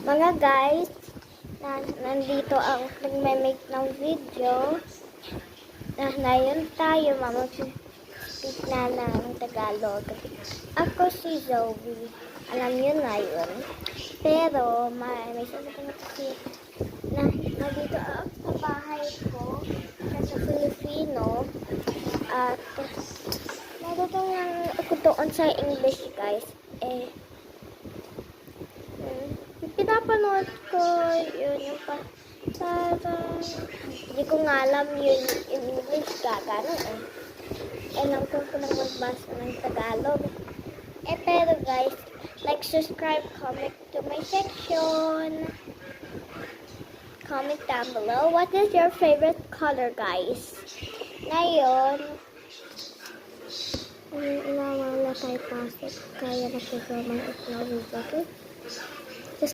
Mga guys, nandito ang nagme-make ng video. Ngayon tayo mag-speak na ng Tagalog. Ako si Zoe. Alam niyo na yun. Pero may sasabihin kasi na nandito ako sa bahay ko sa Filipino. At natutunan ako doon sa English, guys. Pinapanood ko yun yung parang hindi ko nga alam yun in English gano'n alam ko lang magbasa ng Tagalog. Pero guys, like, subscribe, comment to my section. Comment down below what is your favorite color, guys. Ngayon, inawala tayo pasok kaya nakasama ang upload.